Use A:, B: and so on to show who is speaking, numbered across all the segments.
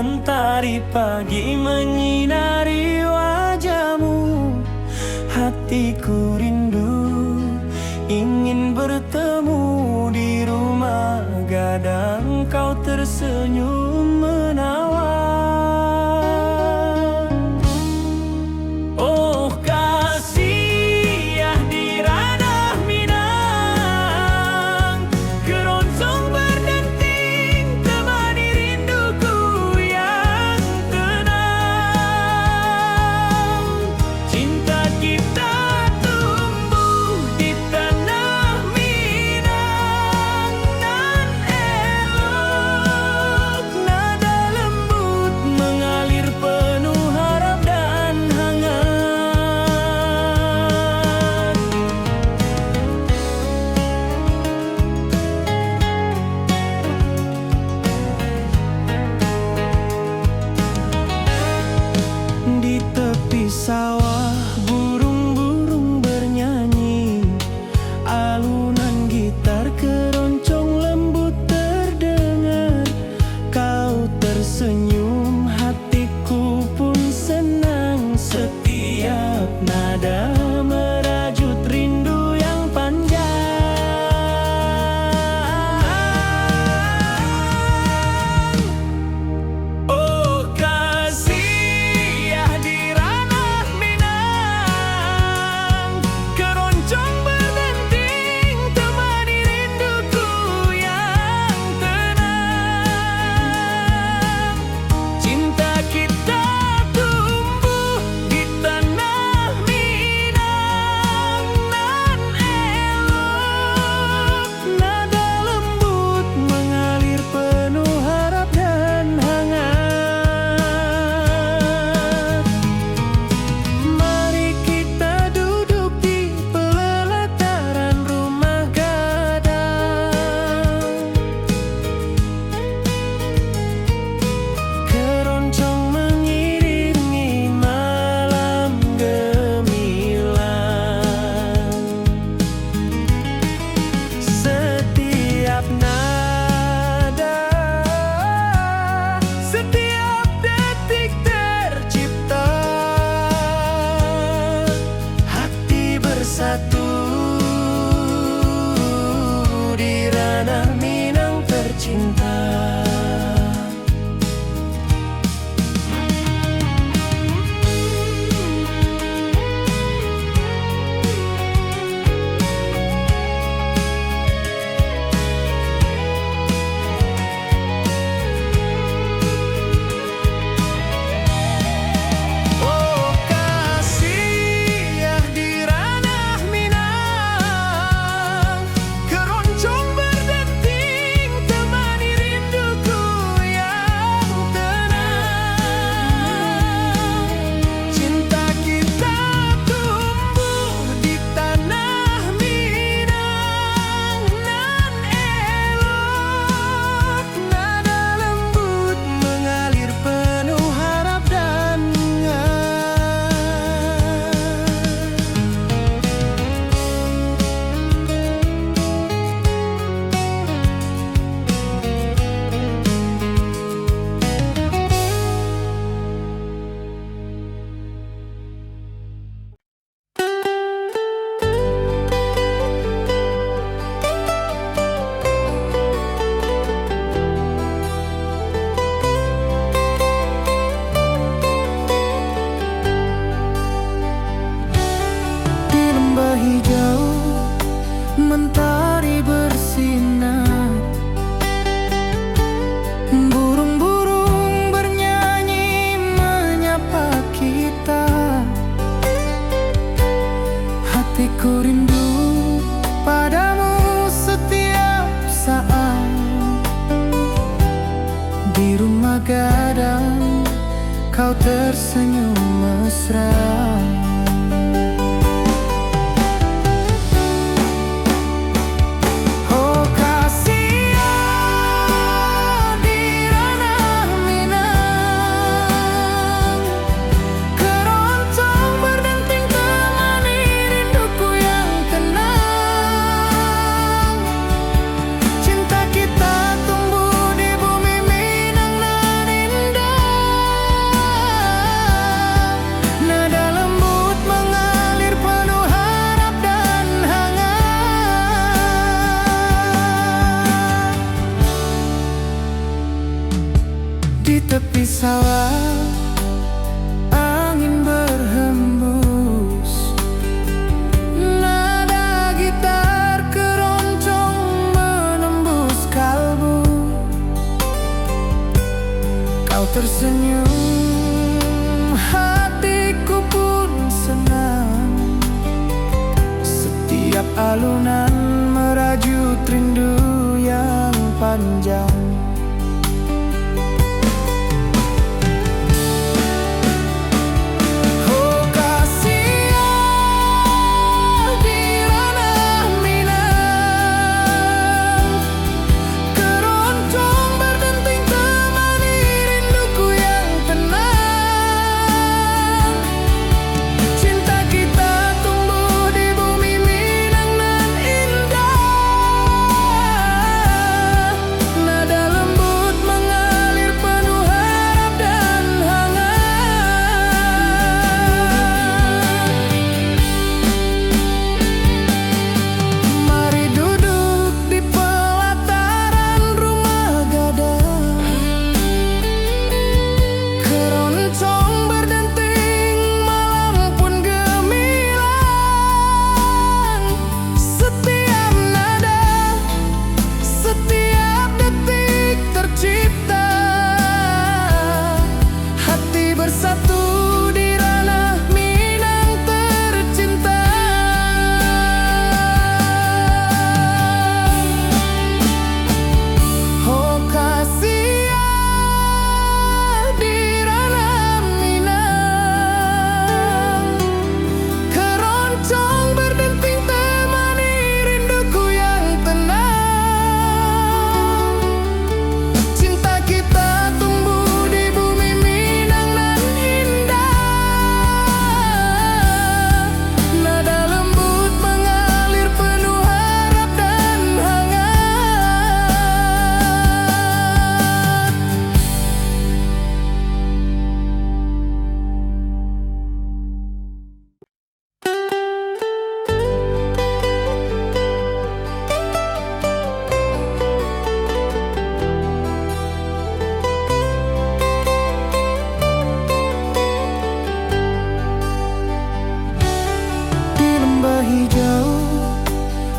A: Mentari pagi menyinari wajahmu. Hatiku rindu ingin bertemu di rumah gadang. Kau tersenyum menawan. Oh kasih ya di ranah Minang, keroncong berdenting temani rinduku yang tenang. Cinta kita tumbuh di tanah Minang, nan elok nada lembut mengalir penuh harap dan hangat. Di tepi sawah burung-burung bernyanyi, alunan gitar keroncong lembut terdengar. Kau tersenyum, hatiku pun senang. Setiap nada merajut rindu yang panjang. Oh kasih ya di ranah Minang, keroncong berdenting temani rinduku yang tenang. Cinta kita tumbuh di tanah Minang, nan elok nada lembut mengalir penuh harap dan hangat. Mari kita duduk di pelataran rumah gadang. Keroncong mengiringi malam gemilang. Setiap nada, setiap detik tercipta. Hati bersatu di ranah Minang tercinta. Oh kasih ya di ranah Minang, keroncong berdenting temani rinduku yang tenang. Cinta kita tumbuh di tanah Minang, nan elok nada lembut mengalir penuh harap dan di lembah hijau mentari bersinar. Burung-burung bernyanyi menyapa kita. Hatiku rindu padamu setiap saat. Di rumah gadang kau tersenyum mesra. Oh kasih ya di ranah Minang, keroncong berdenting temani rinduku yang tenang. Cinta kita tumbuh di bumi Minang nan indah.
B: panjang.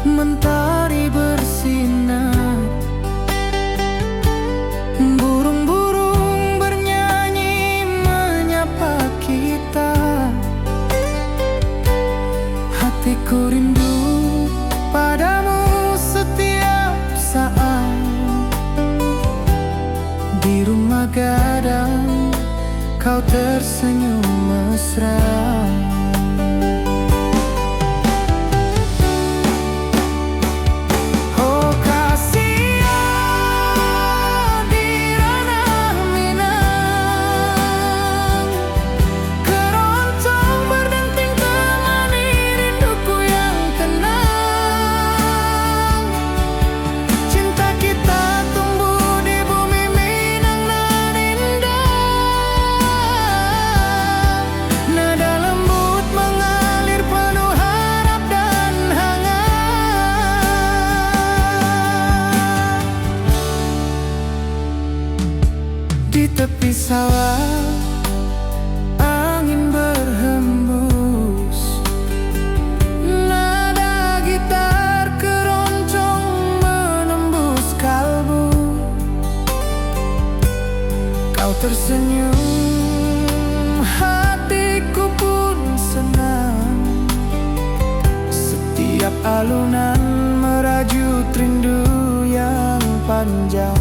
B: Mentari bersinar, burung-burung bernyanyi menyapa kita. Hatiku rindu padamu setiap saat. Di rumah gadang kau tersenyum mesra. Di tepi sawah angin berhembus, nada gitar keroncong menembus kalbu. Kau tersenyum, hatiku pun senang. Setiap alunan merajut rindu yang panjang.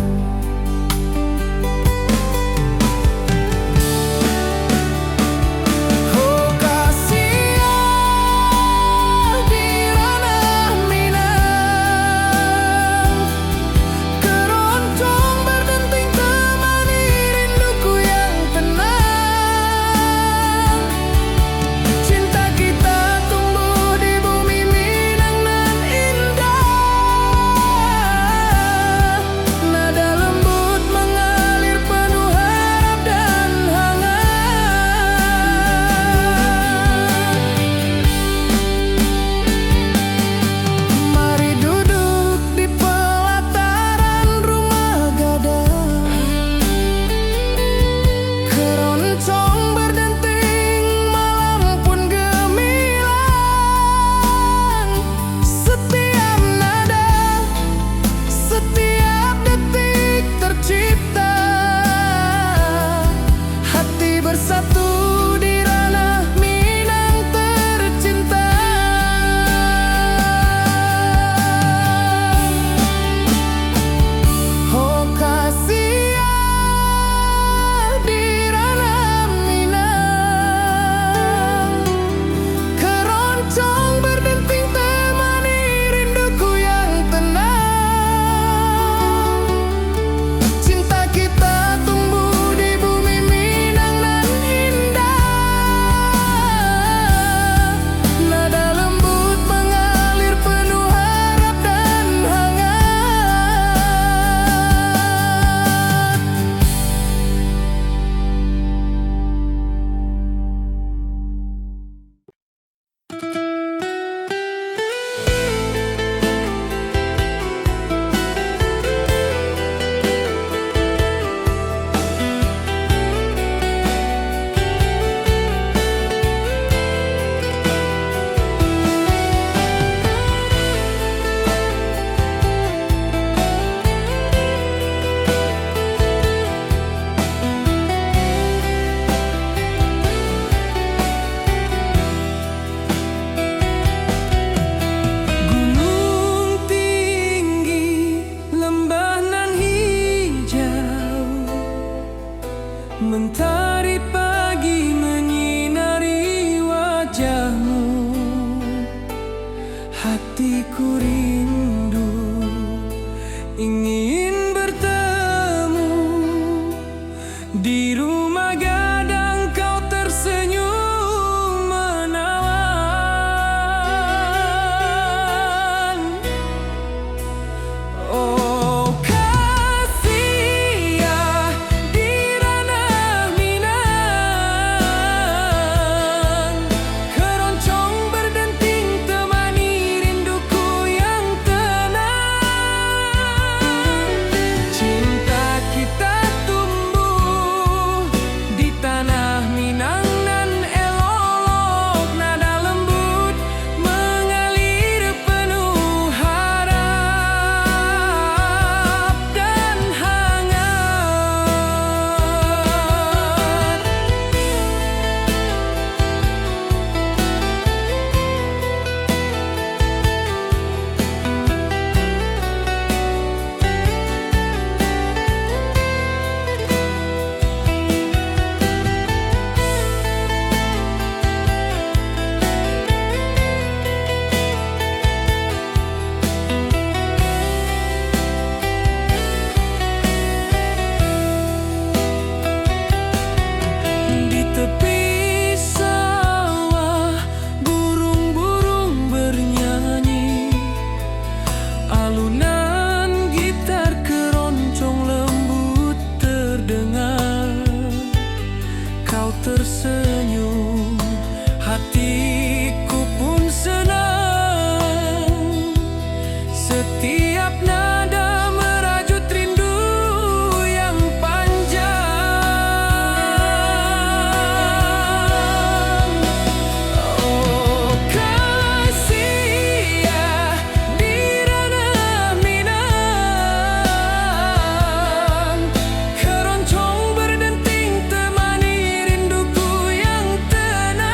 A: Nada
B: tersenyum, hatiku pun senang. Setiap nada merajut rindu yang panjang. Oh kasih ya dirana Minang, keroncong berdenting temani rinduku yang tenang.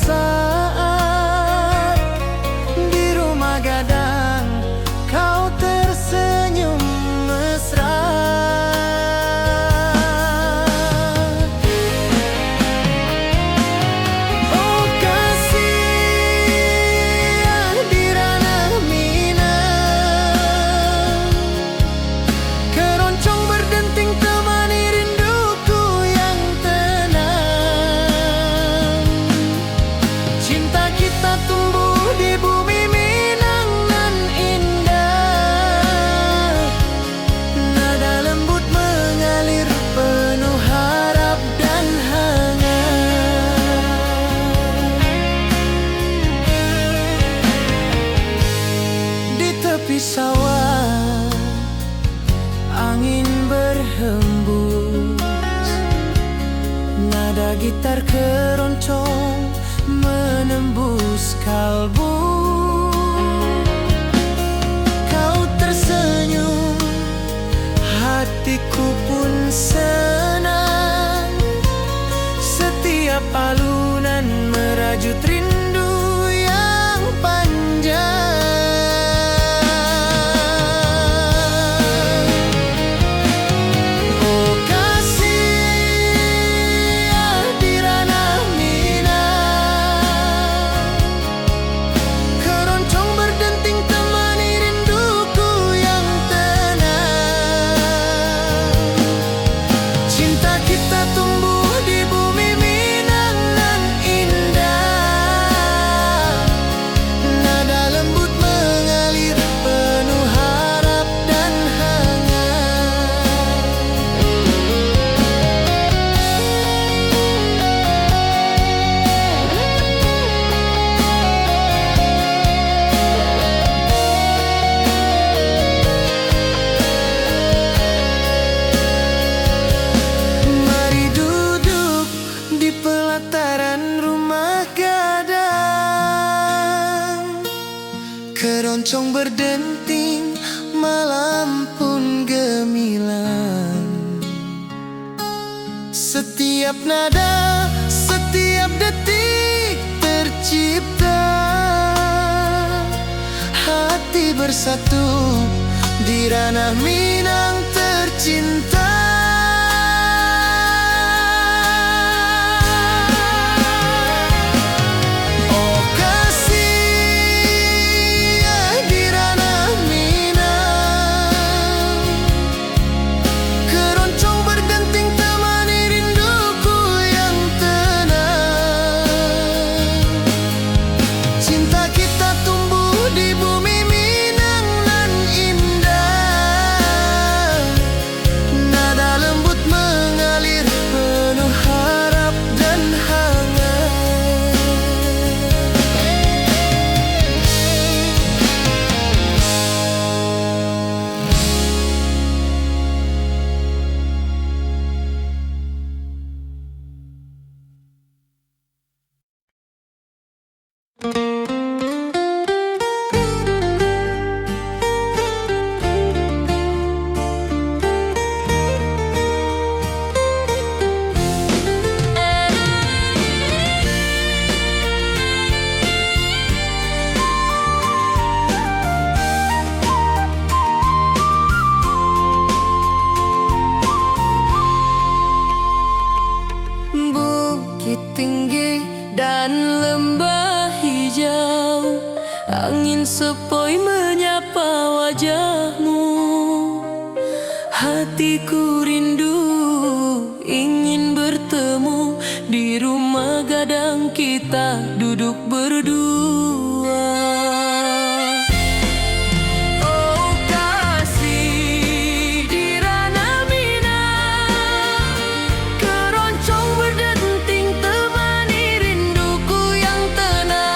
C: saat di rumah gadang kau tersenyum mesra. Oh kasih di ranah Minang, keroncong berdenting temani rinduku yang tenang. Cinta kita tumbuh di bumi Minang nan indah, nada lembut mengalir penuh harap dan hangat. Di tepi sawah angin berhembus, nada gitar keroncong menembus kalbu. Kau tersenyum, hatiku pun senang. Setiap alunan merajut rindu yang panjang. Oh kasih di ranah Minang, keroncong berdenting temani rinduku yang tenang. Cinta kita tumbuh di bumi Minang nan indah, nada lembut mengalir penuh harap dan hangat. Mari duduk di pelataran rumah gadang, keroncong berdenting, malam pun gemilang. Setiap nada, setiap detik tercipta, hati bersatu di ranah Minang tercinta. Oh kasih di ranah Minang, keroncong berdenting temani rinduku yang tenang. Cinta kita tumbuh di bumi Minang nan indah, nada lembut mengalir penuh harap dan hangat. Bukit tinggi dan lembah hijau, angin sepoi menyapa wajahmu. Hatiku rindu ingin bertemu di rumah gadang kita duduk berdua. Oh kasih di ranah Minang, keroncong berdenting temani rinduku yang tenang.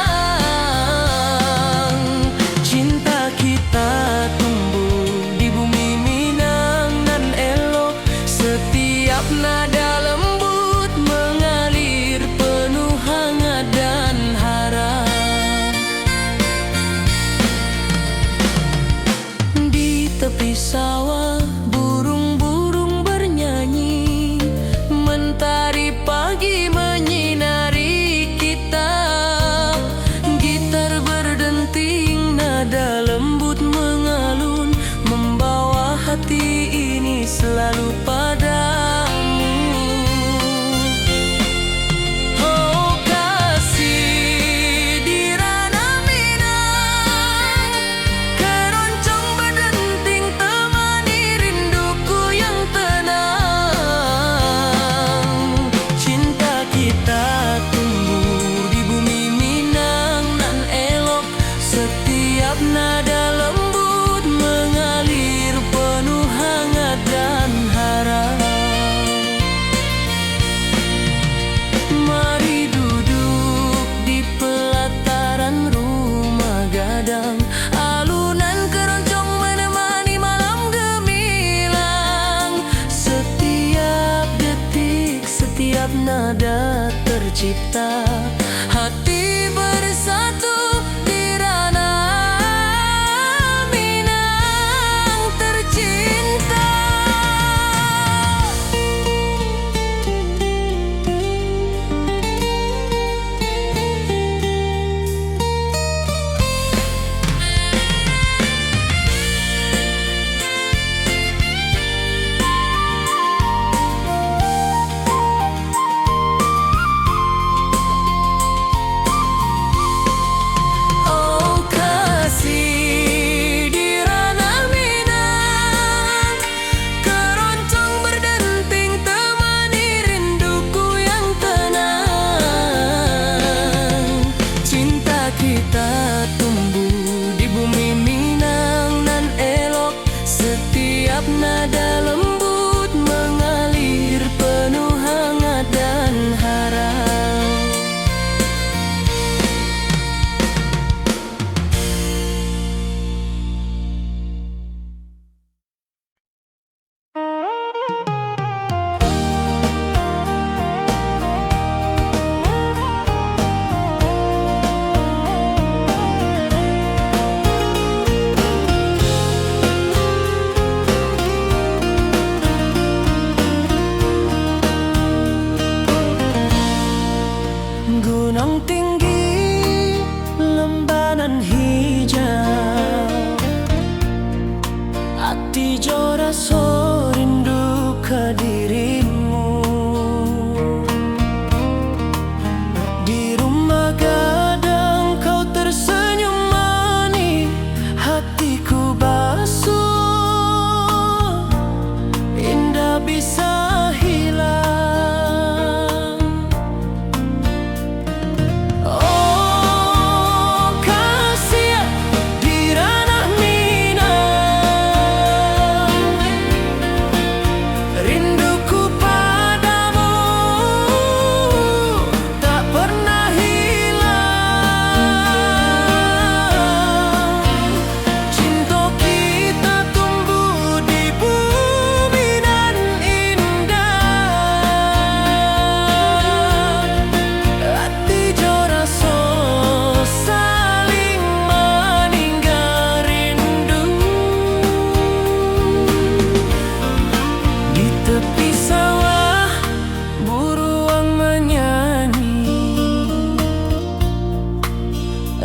C: Cinta kita tumbuh di bumi Minang nan elok, setiap nada lembut mengalir penuh hangat dan harap.
A: tercipta, hati bersatu di ranah Minang tercinta. Nada lembut mengalir penuh hangat dan harap. Gunung tinggi, lembanan hijau, hati jora so rindu ke dirimu. Di rumah gadang kau tersenyum manis, hatiku basuh, indah bisa hilang.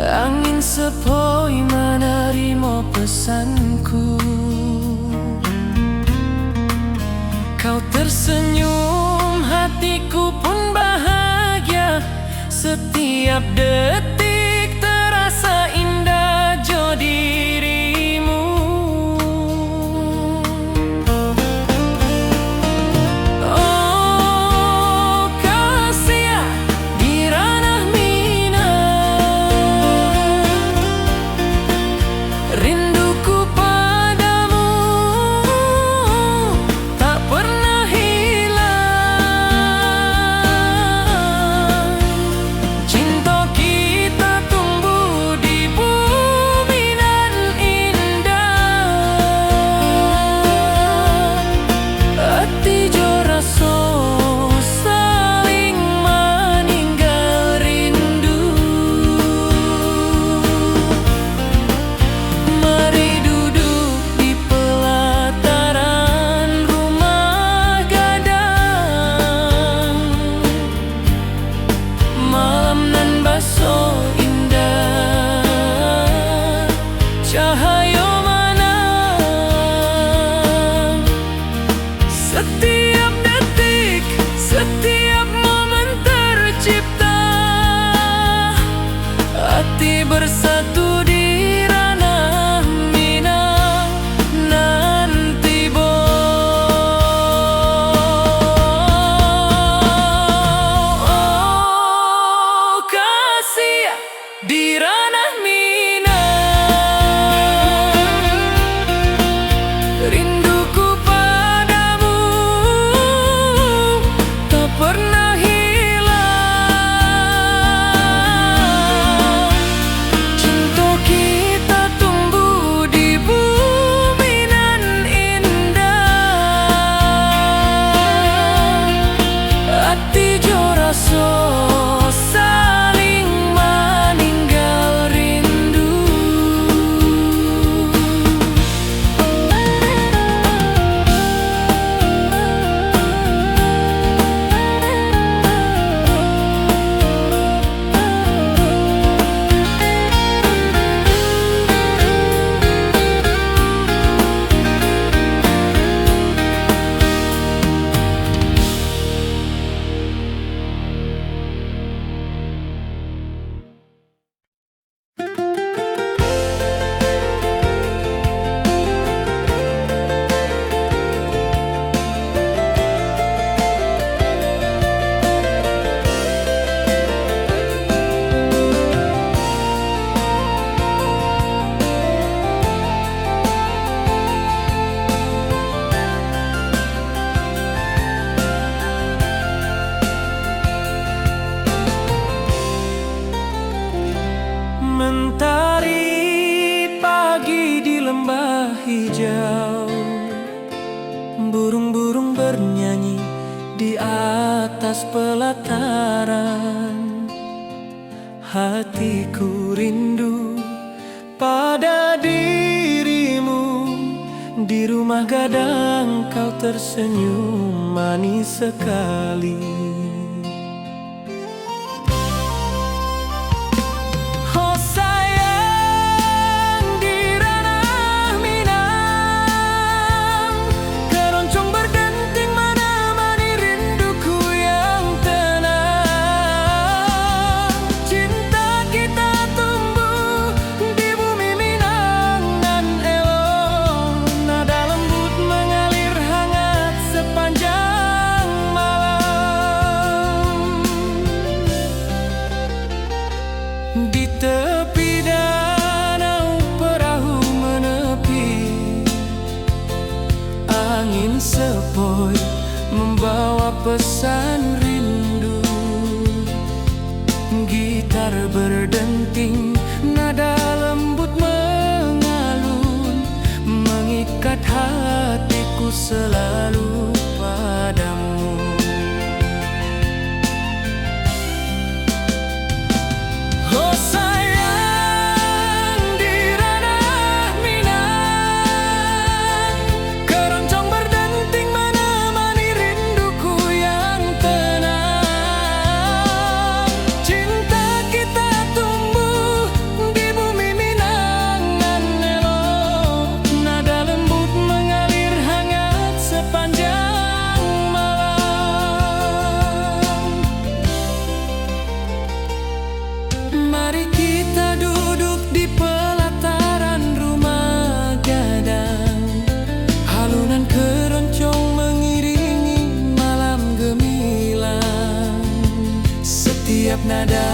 A: Angin sepoi menerima pesanku. Kau tersenyum, hatiku pun bahagia. Setiap detik terasa indah jo dirimu. Oh kasih di ranah rinduku padamu tak pernah hilang. Cinta kita tumbuh di bumi nan indah. Hati jo rasa saling meninggal rindu. Mari duduk di pelataran rumah gadang. Malam nan baso indah, cahaya mana setiap detik, setiap momen tercipta. Hati bersatu di ranah Minang nanti bo. Oh kasih di ranah Minang, rinduku padamu tak pernah hilang. Cinta kita tumbuh di bumi nan indah. Hati jo rasa
B: Mentari pagi di lembah hijau, burung-burung bernyanyi di atas pelataran. Hatiku rindu pada dirimu, di rumah gadang kau tersenyum manis sekali. Oh sayang, di ranah Minang, keroncong berdenting menemani rinduku yang tenang. Cinta kita tumbuh di bumi Minang nan elok, nada lembut mengalir hangat sepanjang malam. Di tepi danau perahu menepi, angin sepoi membawa pesan rindu. Gitar berdenting, nada lembut mengalun, mengikat hatiku selalu padamu. Oh sayang, di ranah Minang, keroncong berdenting menemani rinduku yang tenang. Cinta kita tumbuh di bumi Minang nan elok, nada lembut mengalir hangat sepanjang malam. Mari kita duduk di pelataran rumah gadang, alunan keroncong mengiringi malam gemilang. Setiap nada,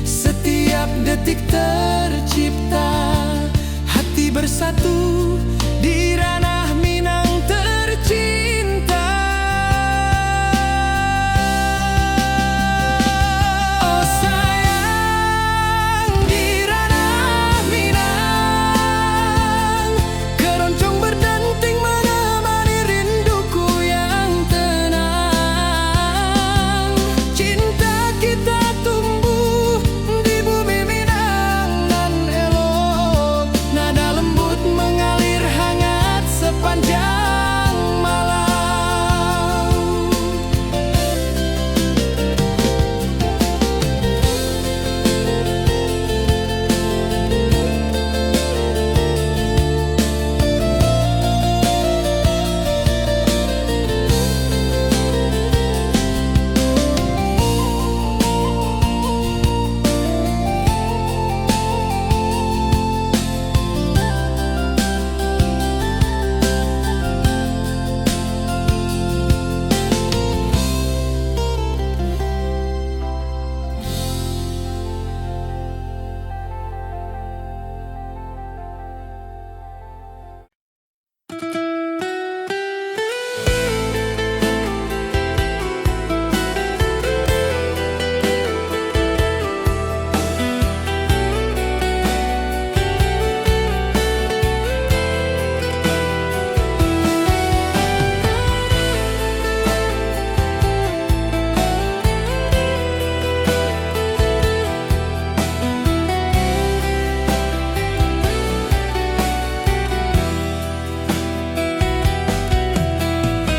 B: setiap detik tercipta, hati bersatu di ranah Minang tercinta. Oh sayang, di ranah Minang, keroncong berdenting menemani rinduku yang tenang. Cinta kita tumbuh di bumi Minang nan elok, nada lembut mengalir hangat sepanjang malam.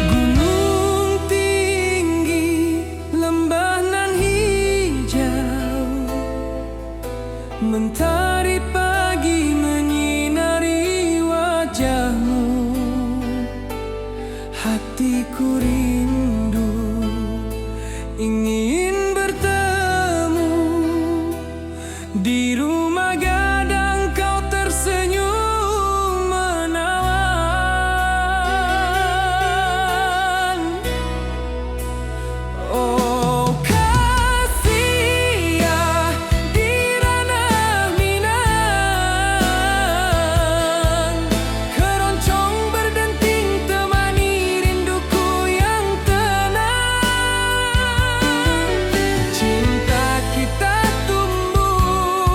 B: Gunung tinggi, lembah nan hijau, mentari pagi menyinari wajahmu. Hatiku rindu ingin bertemu, di rumah gadang kau tersenyum menawan. Oh kasih ya, di ranah Minang, keroncong berdenting temani rinduku yang tenang. Cinta kita tumbuh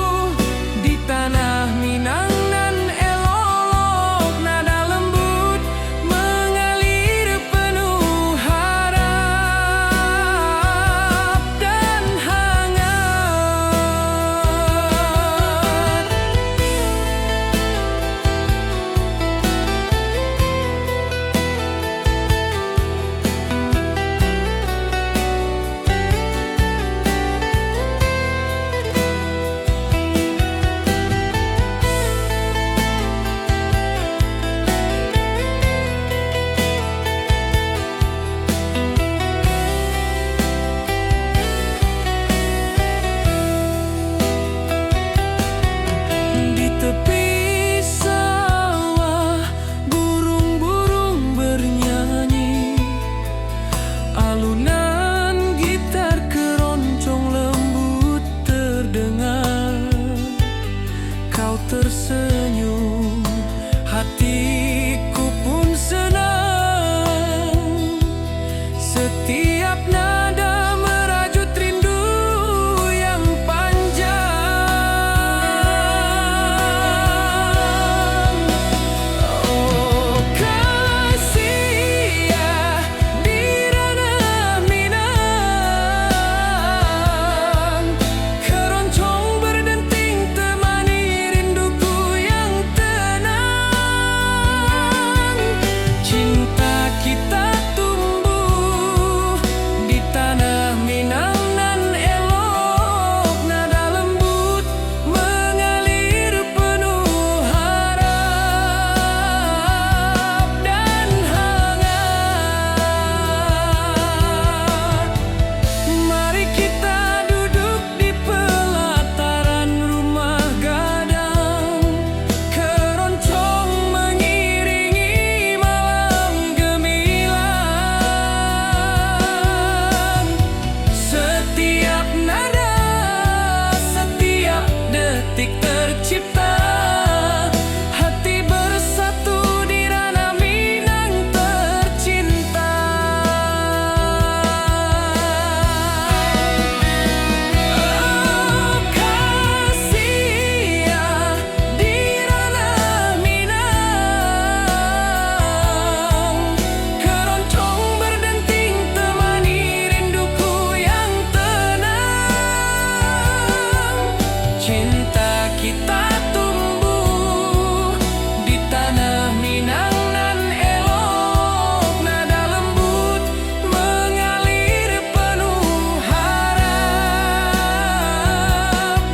B: Cinta kita tumbuh di tanah Minang nan elok, nada lembut mengalir penuh harap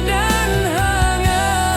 B: dan hangat.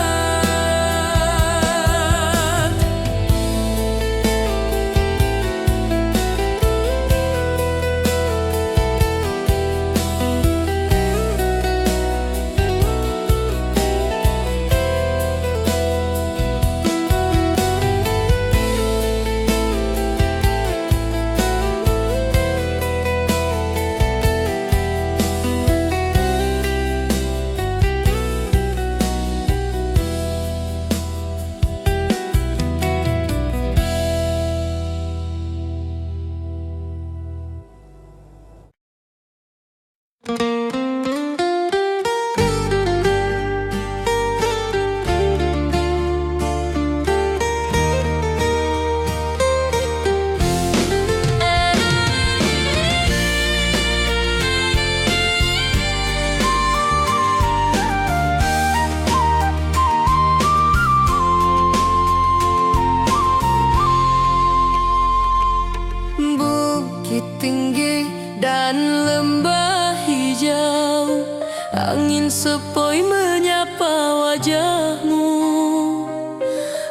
A: Bukit tinggi dan lembah hijau, angin sepoi menyapa wajahmu.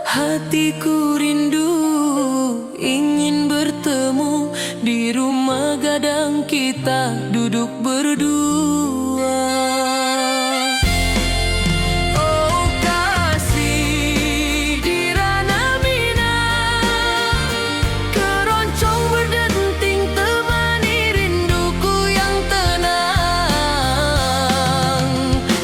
A: Hatiku rindu ingin bertemu di rumah gadang kita duduk berdua. Oh kasih di ranah Minang, keroncong berdenting temani rinduku yang tenang.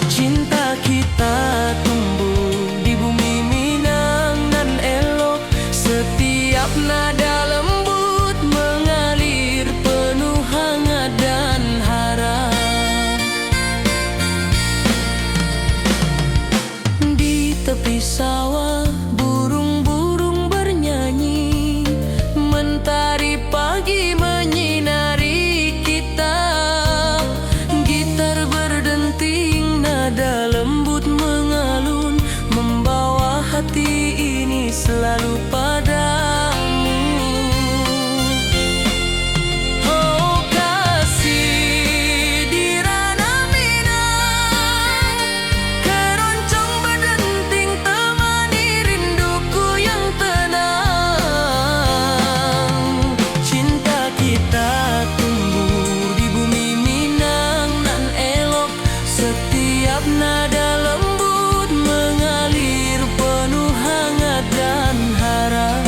A: Cinta kita tumbuh di bumi Minang nan elok, setiap nada lembut mengalir penuh hangat dan harap. Di tepi sawah burung-burung bernyanyi, mentari pagi menyinari kita. Gitar berdenting, nada lembut mengalun, membawa hati ini selalu padamu. Oh kasih di ranah Minang, keroncong berdenting temani rinduku yang tenang. Cinta kita tumbuh di bumi Minang nan elok, setiap nada lembut mengalir penuh hangat dan harap.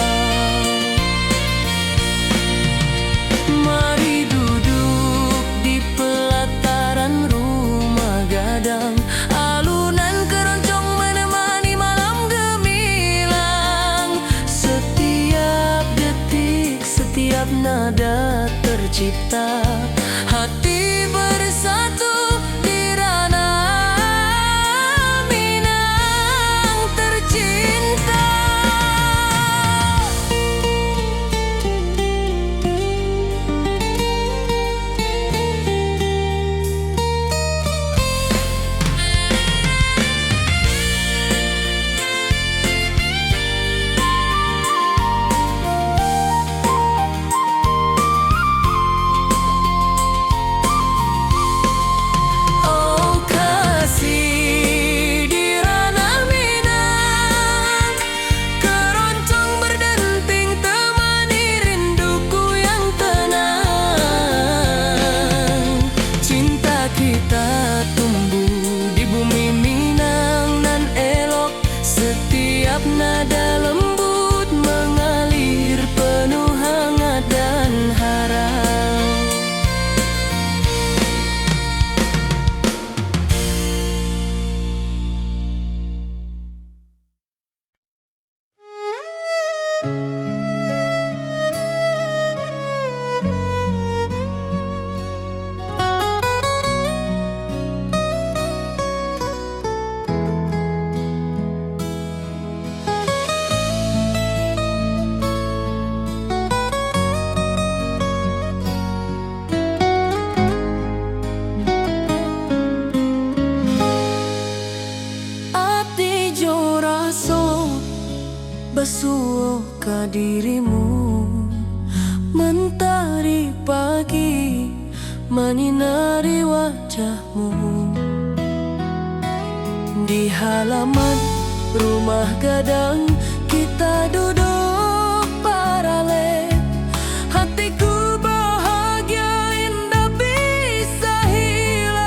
A: Mari duduk di pelataran rumah gadang, alunan keroncong menemani malam gemilang. Setiap detik, setiap nada tercipta, hati bersatu di ranah Minang tercinta. basuh ke dirimu. Mentari pagi menyinari wajahmu. Di halaman rumah gadang kita duduk paralel. Hatiku bahagia indah bisa hilang.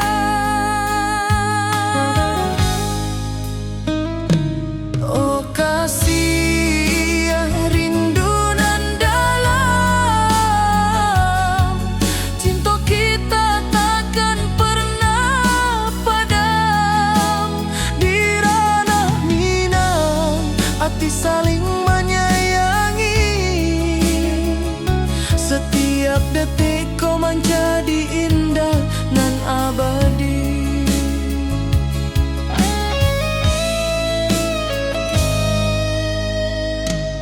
A: Oh kasih rindu nan dalam, cinta kita takkan pernah padam. Di ranah Minang hati saling menyayangi. Setiap detik kau menjadi indah nan abadi.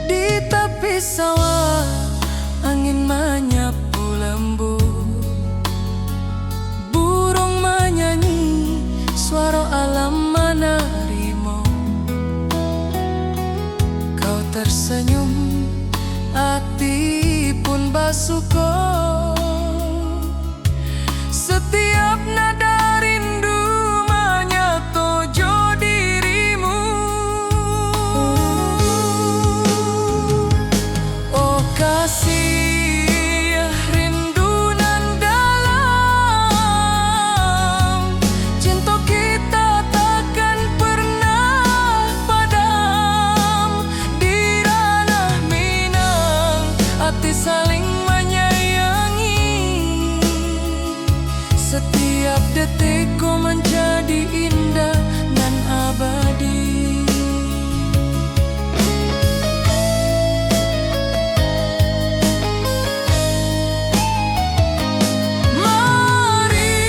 A: Di tepi sawah angin menyapu lembut. Burung menyanyi, suara alam menerimu. Kau tersenyum, hati pun bersyukur. Setiap nada rindu menyatu dirimu. Oh kasih rindu nan dalam, cinta kita takkan pernah padam. Di ranah Minang hati saling menyayangi. Setiap detik kau menjadi indah dan abadi. Mari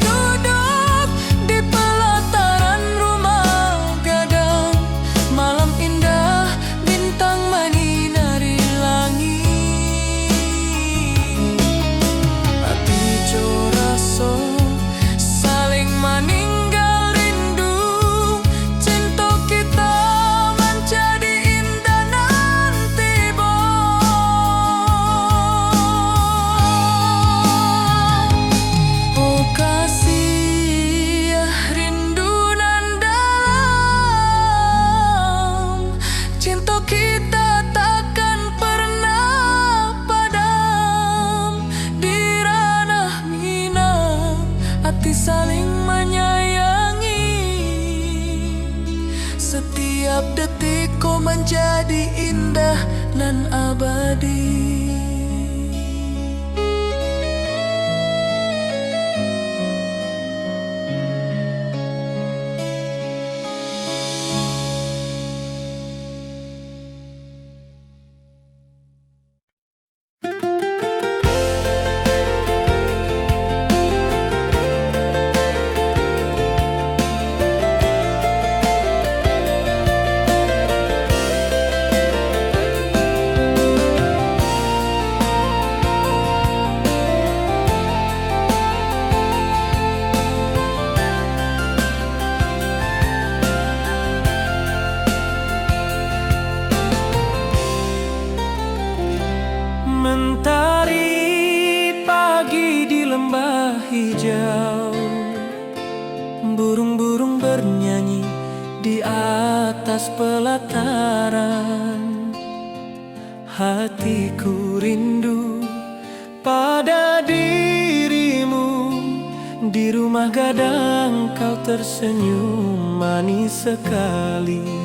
A: duduk di pelataran rumah gadang. Malam indah, bintang menyinari langit. Hati coraso saling meninggal rindu. Cinta kita menjadi indah nanti bo. Oh kasih rindu nan dalam, cinta kita takkan pernah padam. Di ranah Minang hati saling menyayangi. Setiap detik kau menjadi indah nan abadi. Mentari pagi di lembah hijau. Burung-burung bernyanyi di atas pelataran. Hatiku rindu pada dirimu. Di rumah gadang kau tersenyum manis sekali.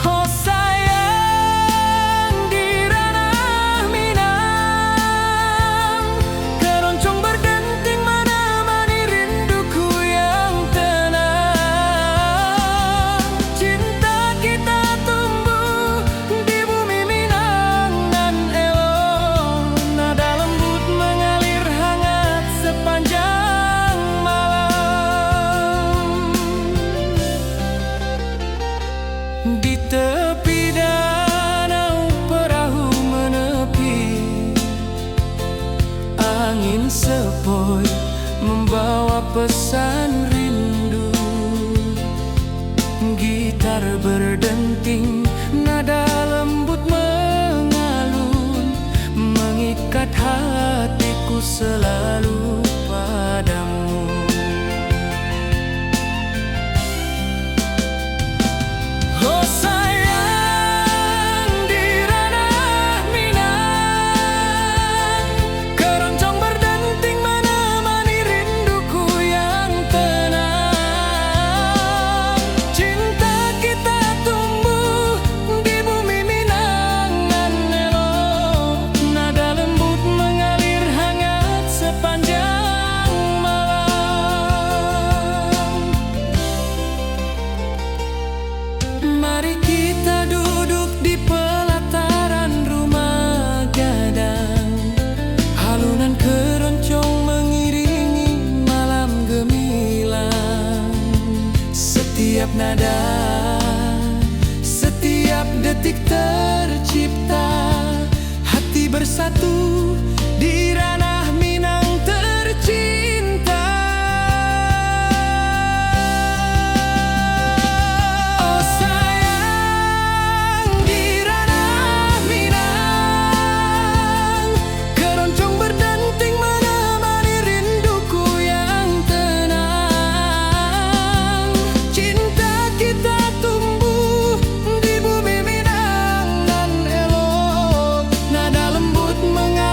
A: Oh sayang, di ranah Minang keroncong berdenting menemani rinduku yang tenang. Cinta kita tumbuh di bumi Minang nan elok. Nada lembut mengalir hangat sepanjang malam. Di tepi danau perahu menepi. Angin sepoi membawa pesan rindu.
B: nada. Setiap detik tercipta, hati bersatu di ranah Minang tercinta. Oh sayang, di ranah Minang, keroncong berdenting menemani rinduku yang tenang. Cinta kita tumbuh di bumi Minang nan elok, nada lembut mengalir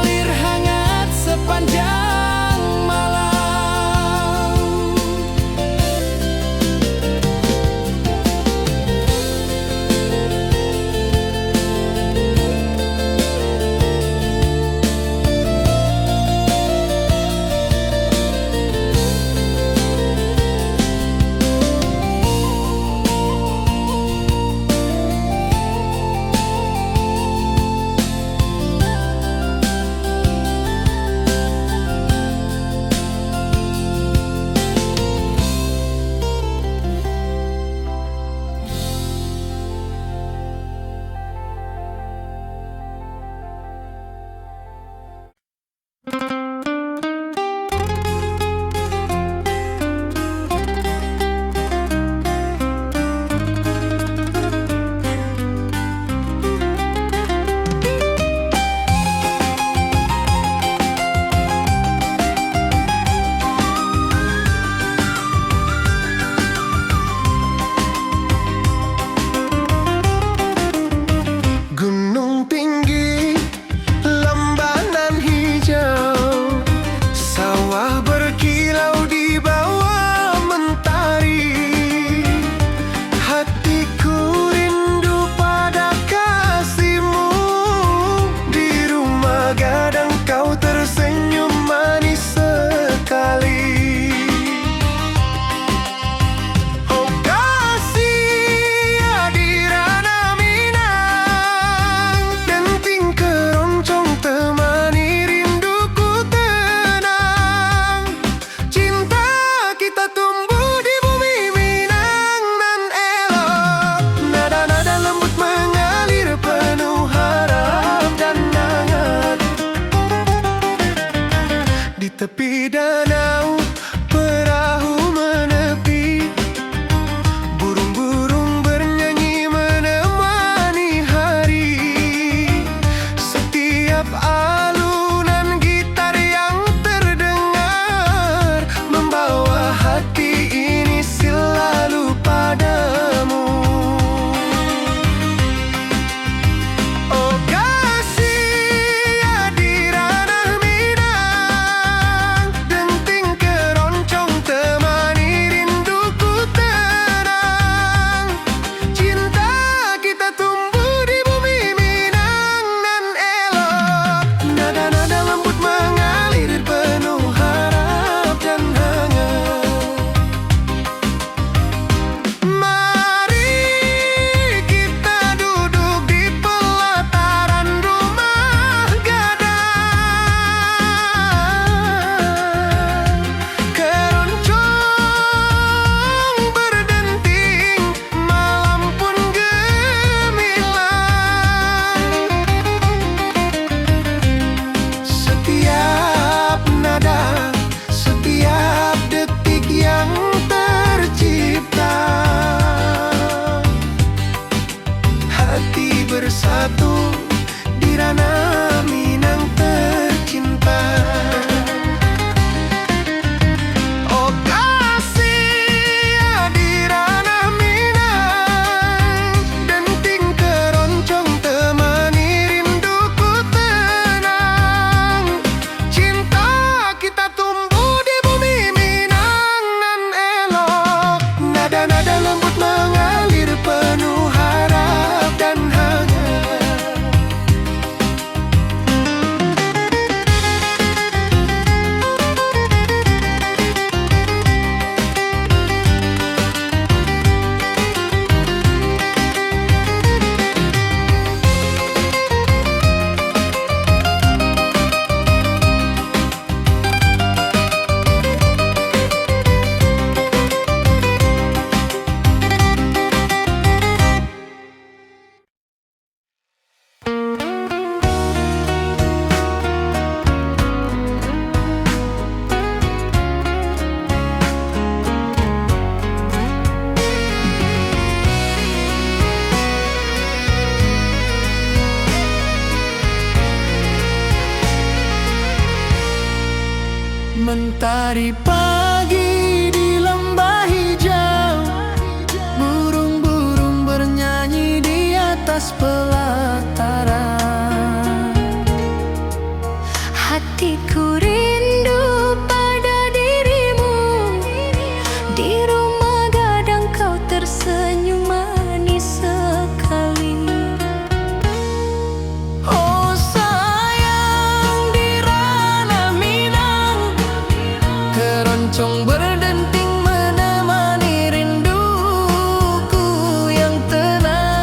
B: keroncong berdenting menemani rinduku yang tenang.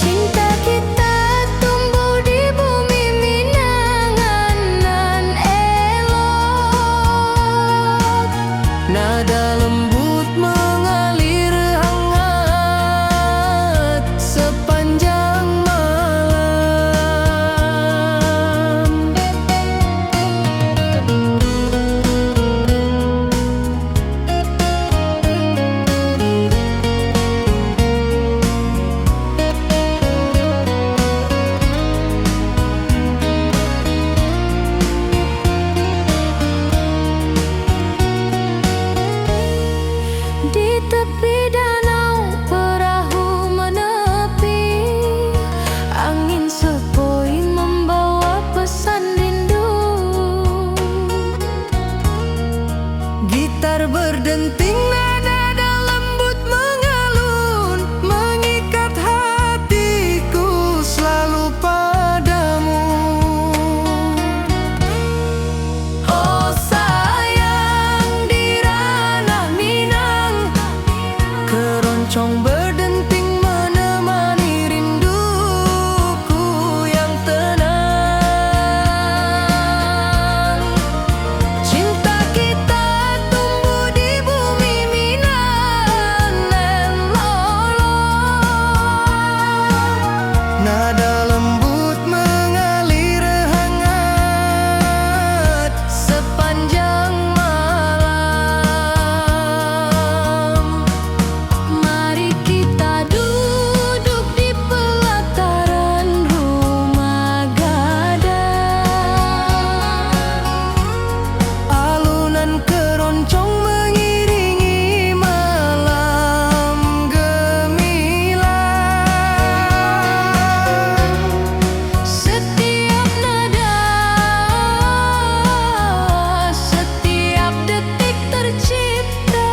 A: Cinta kita tumbuh di bumi Minangan nan elok.
B: Nada lembut mengalir hangat sepanjang malam.
A: Di tepi danau perahu menepi, angin sepoi membawa pesan rindu.
B: Gitar berdenting, nada lembut mengalun, mengikat hatiku selalu padamu. Oh sayang, di ranah Minang, keroncong berdenting menemani rinduku yang tenang. Cinta kita tumbuh di bumi Minang nan lolong. Nada lembut mengalir hangat sepanjang malam.
A: Mari kita duduk di pelataran rumah gadang.
B: Alunan keroncong mengiringi malam gemilang.
A: Setiap nada, setiap detik tercipta.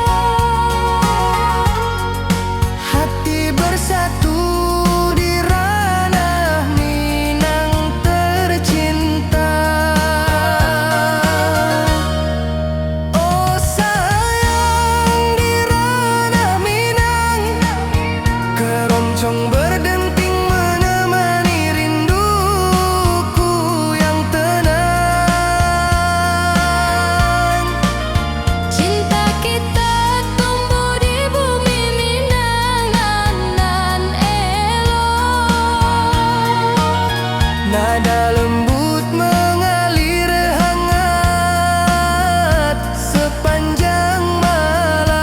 B: Hati bersatu di ranah Minang tercinta. Oh sayang, di ranah Minang, keroncong berdenting menemani rinduku yang tenang.
A: Cinta kita tumbuh di bumi Minangan nan elok.
B: Nada lembut mengalir hangat sepanjang malam.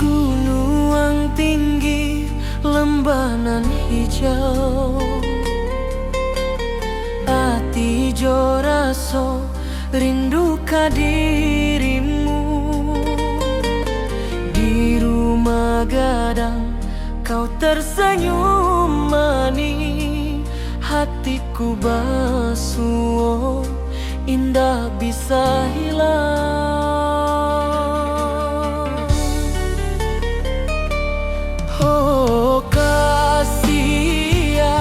B: Gunung tinggi, lembanan hijau, ati jo raso rindu ka dirimu. Di rumah gadang kau tersenyum manis, hatiku basuh indah bisa hilang. Oh kasih ya,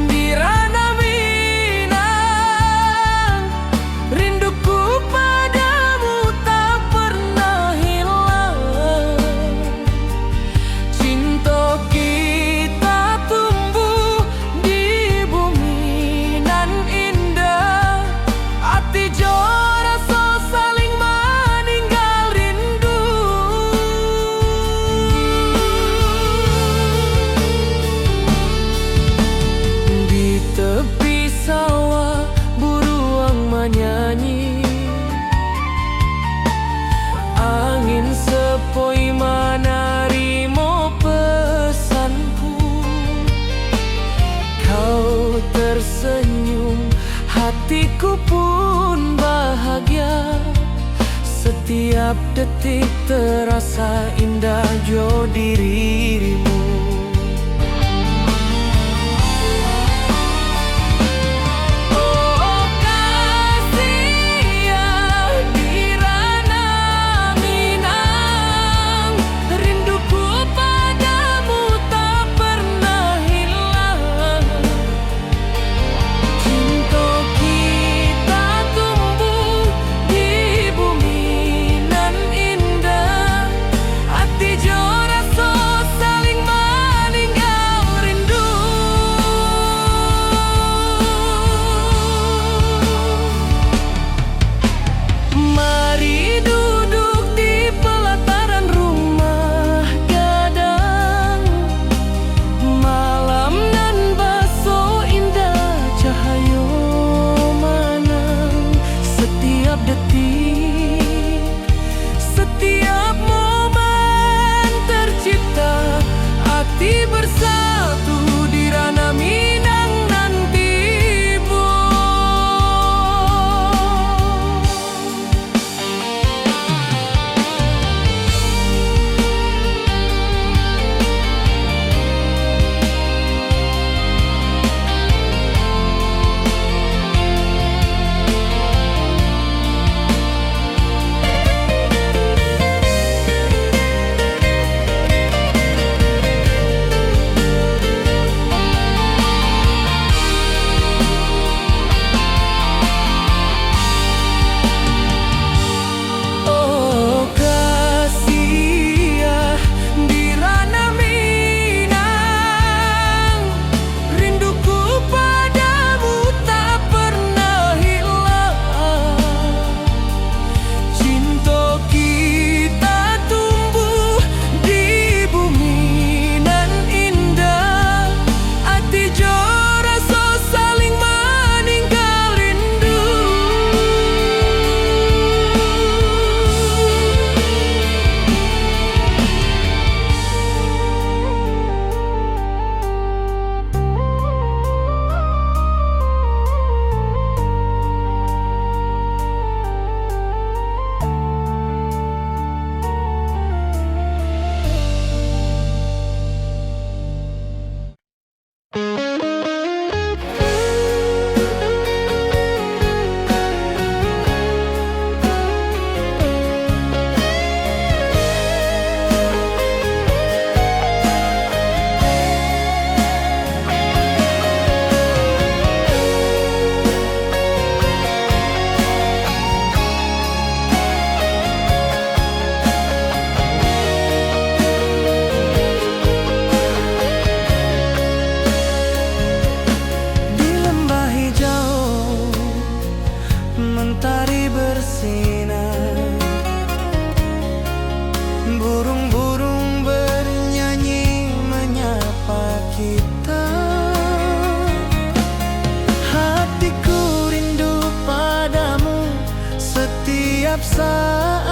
B: di ranah Minang, rinduku padamu tak pernah hilang. Cinta kita tumbuh di bumi nan indah, hati jo Setiap detik terasa indah jo dirimu. Oh kasih ya Dirana Minang, rinduku padamu tak pernah hilang. Cinta kita tumbuh di bumi nan indah, hati jo rasa saling meninggal rindu. Mari duduk di pelataran rumah gadang, malam nan baso indah cahayo manang. Setiap detik, setiap momen tercipta, hati bersatu di Rana Minang nan tibo. Oh kasih ya Dirana Minang, rinduku padamu tak pernah hilang. Cinta kita tumbuh di bumi nan indah, hati jo rasa saling meninggal rindu. Di lembah hijau mentari bersinar, burung-burung bernyanyi menyapa kita. Hatiku rindu padamu setiap saat.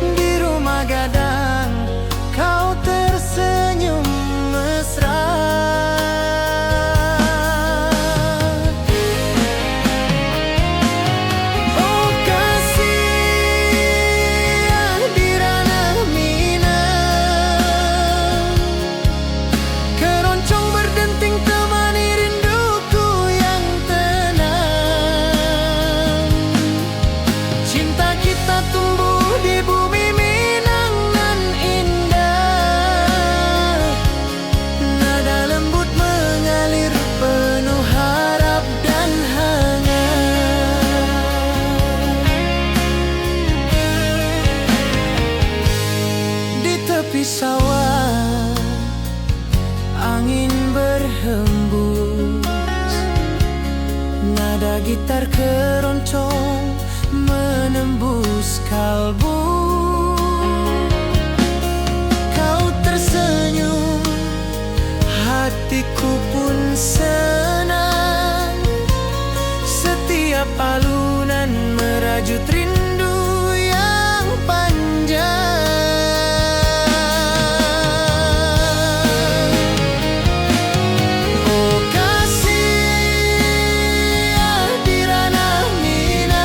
B: Di rumah gadang kau tersenyum mesra. Oh kasih ya Dirana Minang, keroncong berdenting temani rinduku yang tenang. Cinta kita tumbuh di bumi Minang nan indah, nada lembut mengalir penuh harap dan hangat. Di tepi sawah angin berhembus, nada gitar keroncong menembus kalbu. Kau tersenyum, hatiku pun senang. Setiap alunan merajut rindu yang panjang. Oh kasih ya Dirana Minang,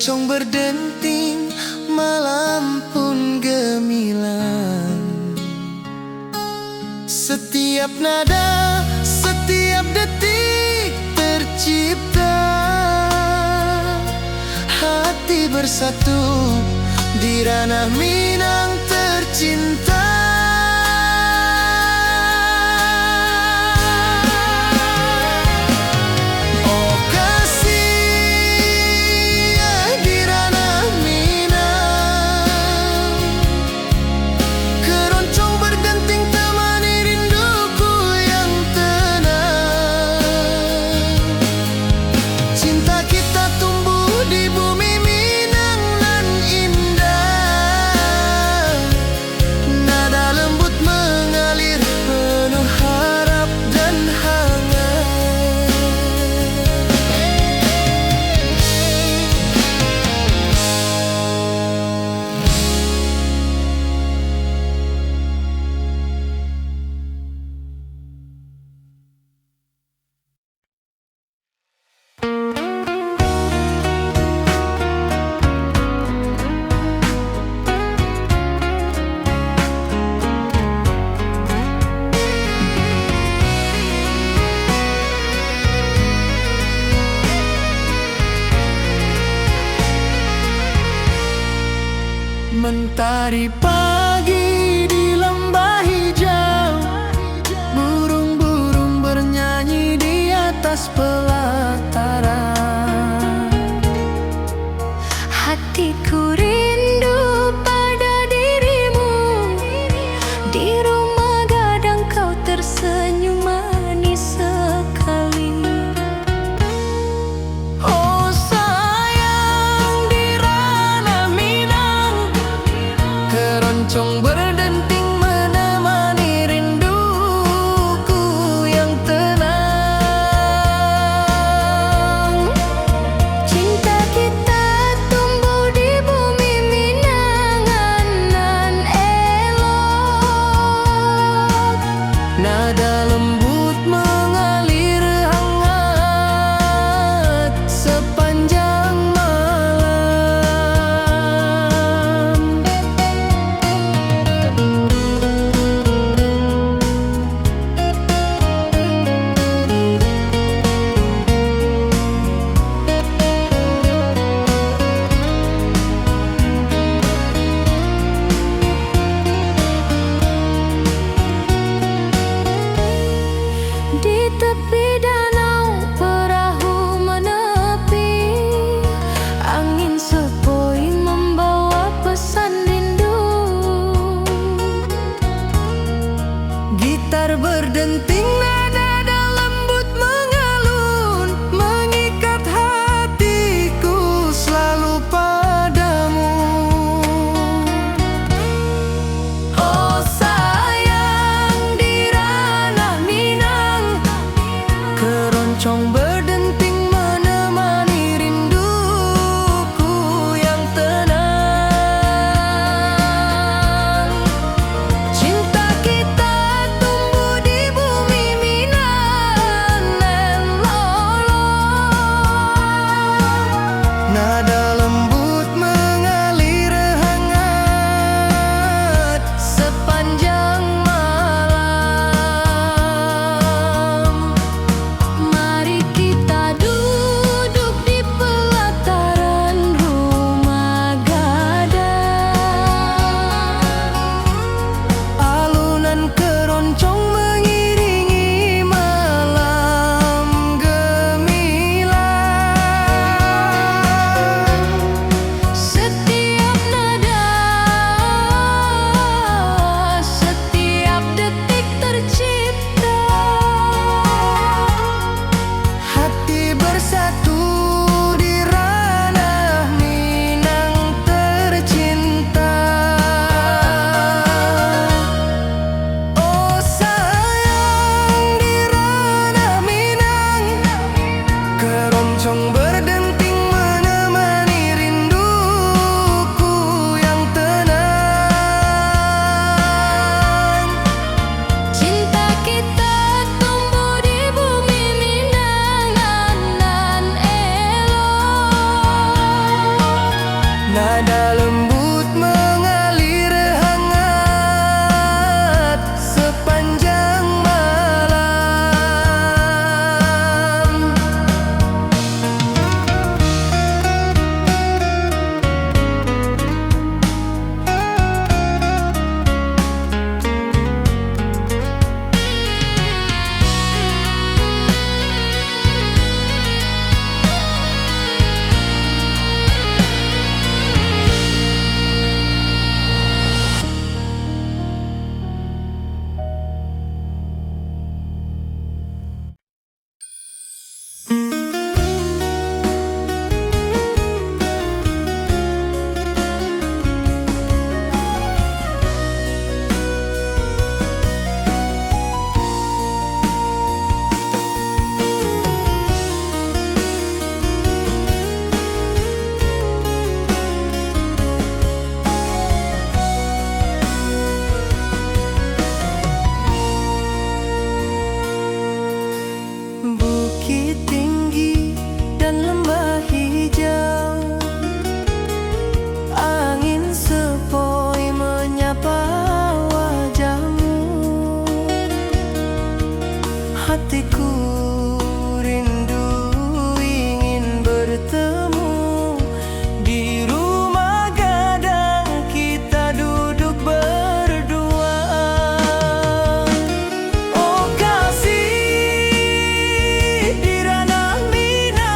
C: Keroncong berdenting, malam pun gemilang. Setiap nada, setiap detik tercipta. Hati bersatu di ranah Minang tercinta. Oh kasih di ranah Minang, keroncong berdenting temani rinduku yang tenang. Cinta kita tumbuh di bumi Minang nan indah. Nada lembut mengalir penuh harap dan hangat. Mentari pagi di lembah hijau, burung-burung bernyanyi di atas pelataran.
A: Hatiku rindu pada dirimu, di rumah gadang kau tersenyum manis sekali.
C: Oh sayang di ranah Minang, keroncong berdenting menemani rinduku yang tenang.
A: Cinta kita tumbuh di bumi Minangan nan elok.
C: Nada lembut mengalir hangat sepanjang malam.
A: Di tepi danau perahu menepi, angin sepoi membawa pesan rindu.
C: Gitar berdenting, nada lembut mengalun, mengikat hatiku selalu padamu. Oh sayang di ranah Minang, keroncong berdenting menemani rinduku yang tenang. Cinta kita tumbuh di bumi Minang nan lolong. Nada lembut mengalir hangat sepanjang malam.
A: Mari
C: bukit tinggi dan lembah hijau. Angin sepoi menyapa wajahmu. Hatiku rindu ingin bertemu di rumah gadang kita duduk berdua. Oh kasih di ranah Minang,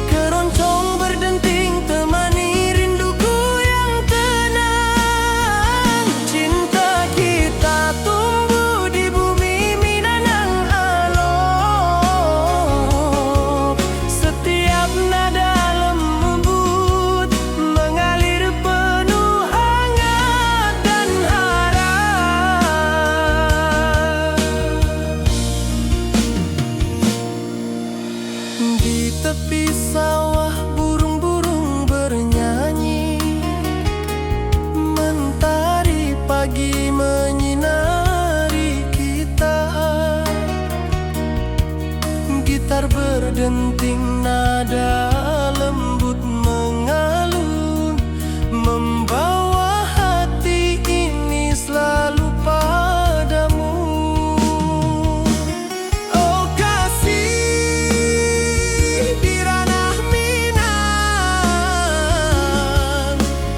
C: keroncong berdenting temani rinduku yang tenang. Cinta kita tumbuh di bumi Minang alok. Setiap nada lembut mengalir penuh hangat dan harap. Di tepi sawah burung-burung bernyanyi, mentari pagi menyinari kita. Gitar berdenting nada lembut mengalun, membawa hati ini selalu padamu. Oh kasih di ranah Minang,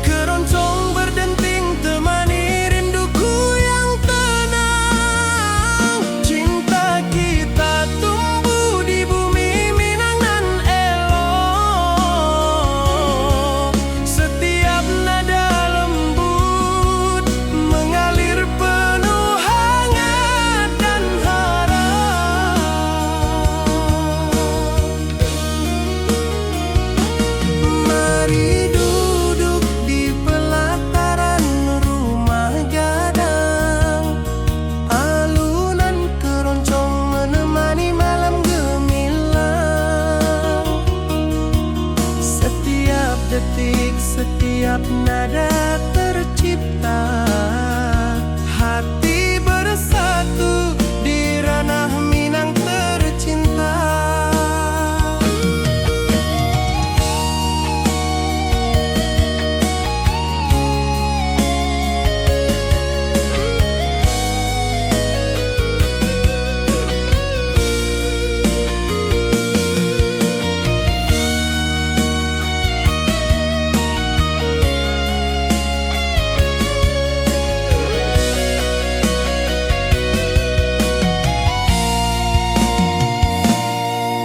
C: keroncong berdenting temani rinduku yang tenang. Cinta kita tumbuh di bumi Minang nan elok. Setiap nada lembut mengalir penuh hangat dan harap. Mari duduk di pelataran rumah gadang, alunan keroncong menemani malam gemilang. Setiap detik, setiap nada tercipta, hati bersatu di ranah Minang tercinta.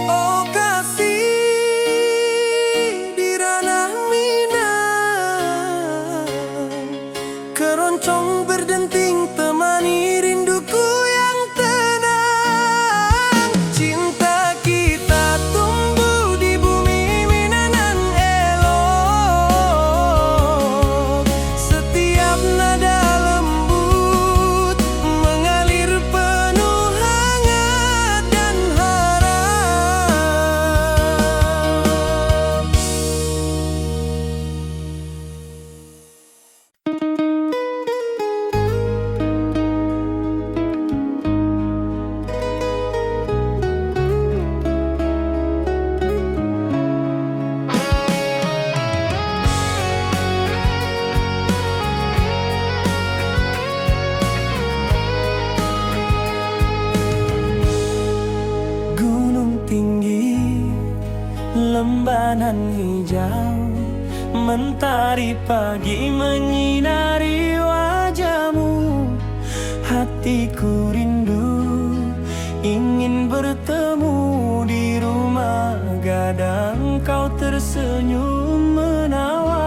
C: Oh kasih di ranah Minang, keroncong berdenting temani rinduku yang tenang. Cinta kita tumbuh di bumi Minang nan elok. Setiap nada lembut mengalir penuh hangat dan harap. Gunung tinggi, lembanan hijau, mentari pagi menyinari wajahmu. Hatiku rindu ingin bertemu di rumah gadang, kau tersenyum menawan.